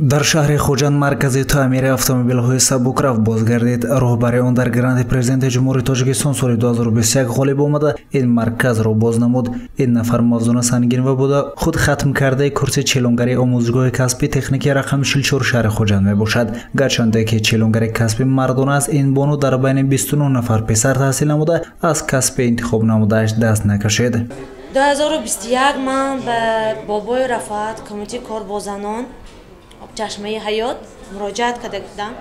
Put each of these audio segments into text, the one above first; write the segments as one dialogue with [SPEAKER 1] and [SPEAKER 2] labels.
[SPEAKER 1] در شهر خوجند مرکز تعمیر автомобилҳои сабукрав бозгардид. роҳбари он дар гранди президенти ҷумҳурии тоҷикистон соли 2021 ғолиб омада ин марказро боз намуд. ин нафар мавзуна сангинова буда худ хатм кардаи курси челонгарии омӯзишгоҳи касби техникии рақами 44 шаҳри Хоҷанд мебошад. гарчанде ки челонгари касби мардона аст, ин бону дар байни 29 нафар писар таҳсил намуда аз касби интихоб намудааш даст накашид.
[SPEAKER 2] 2021 ман ба бобои Рафаат комитаи кор бо занон чашмаи ҳаёт муроҷиат карда будам.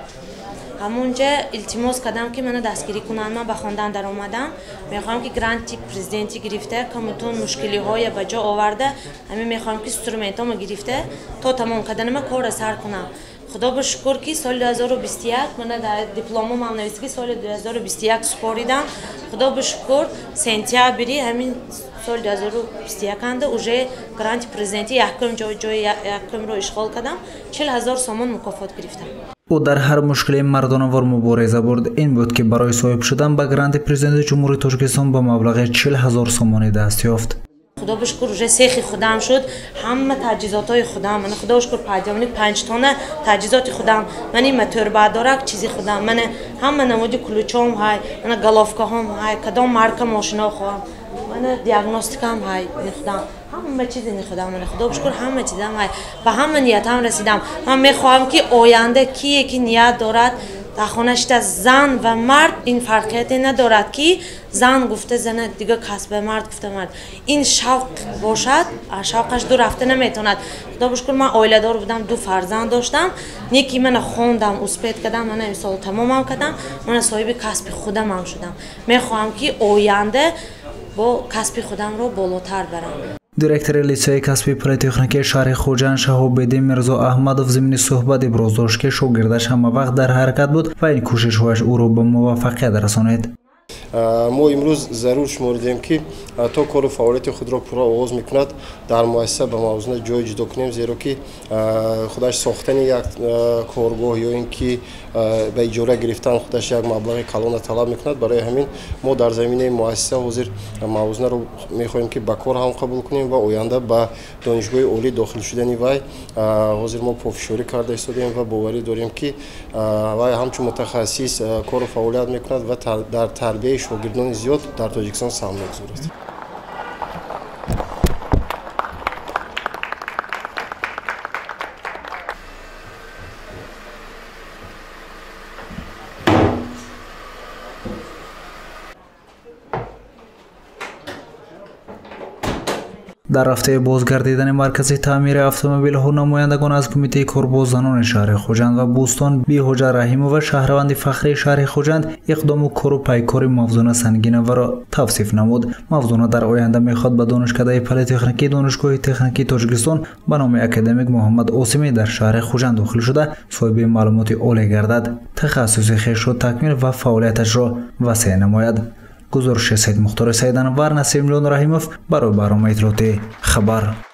[SPEAKER 2] ҳамунҷа илтимос кардам ки мана дастгирӣ кунанд. Ман ба хондан даромадам. мехоҳам ки гранти президентӣ гирифта камутон мушкилиҳоя ба ҷо оварда ҳамин мехоҳам ки инструментомо гирифта то тамом кардани кора сар кунам. худо ба шукр ки соли 2021 мана дар дипломам нависта ки соли 2021 супоридам. худо ба шукр сентябри ҳамин соли 2021 анда уже гранти президентӣ ҷои якумро ишғол кардам. 40,000 сомон мукофот гирифтам.
[SPEAKER 1] ӯ дар ҳар мушкили мардонавор мубориза бурд. ин буд ки барои соҳиб шудан ба гранти президенти ҷумҳурии тоҷикистон ба маблағи 40,000 сомонӣ даст ёфт.
[SPEAKER 2] худо ба шукр уже сехи худам шуд. ҳама таҷҳизотҳои худам. мана худо ба шукр падиамни 5 тона таҷҳизоти худам. мани моторбардорак чизи худам. мана ҳама намуди ключом ҳай, мана галовкаҳом ҳай, кадом марка мошино хоҳам. мана диагностикам ҳай худам. ҳама чизи худам. мана худо ба шукр ҳама чизам ҳай. ба ҳама ниятам расидам. ман мехоҳам ки оянда кие ки ният дорад дар хонашида зан ва мард ин фарқияте надорад ки зан гуфта зана дига касба мард гуфта мард. ин шавқ бошад, шавқаш ду рафта наметавонад. худо ба шукр ман оиладор будам, 2 фарзанд доштам. не ки мана хондам, успеҳ кардам, мана имсол тамомам кардам, мана соҳиби касби худамам шудам. мехоҳам ки оянда бо касби худамро болотар барам.
[SPEAKER 1] директори литсеи касби политехникии шаҳри Хоҷанд Шаҳобиддин Мирзо Аҳмадов зимини суҳбат иброз дошт ки шогирдаш ҳамавақт дар ҳаракат буд ва ин кӯшишҳояш ӯро ба муваффақият расонид.
[SPEAKER 3] мо имрӯз зарур шуморидем ки то кору фаъолияти худро пурра оғоз мекунад дар муассиса ба мавзуна ҷой ҷудо кунем, зеро ки худаш сохтани як коргоҳ ё ин ки ба иҷора гирифтан худаш як маблағи калона талаб мекунад. барои ҳамин мо дар заминаи муассиса ҳозир мавзунаро мехоҳем ки ба кор ҳам қабул кунем ва оянда ба донишгоҳи олӣ дохил шудани вай ҳозир мо пофишорӣ карда истодем ва боварӣ дорем ки вай ҳамчун мутахассис кору фаъолият мекунад ва дар тарбияи шогирдони зиёд дар Тоҷикистон сам мегузорад.
[SPEAKER 1] дар рафтаи бозгардидани маркази таъмири автомобилҳо намояндагон аз кумитаи корбозанони шаҳри Хоҷанд ва Бӯстон Биҳоҷа Раҳимова шаҳрванди фахрии шаҳри Хоҷанд иқдому кору пайкори Мавзуна Сангиноваро тавсиф намуд. Мавзуна дар оянда мехоҳад ба донишкадаи политехникии донишгоҳи техникии Тоҷикистон ба номи академик Муҳаммад Осимӣ дар шаҳри Хоҷанд дохил шуда соҳиби маълумоти олӣ гардад, тахассуси хешро такмил ва фаъолияташро васеъ намояд. гузориши Саид Мухтори Саидан ва Насимҷон Раҳимов барои барномаи иттилоотии Хабар.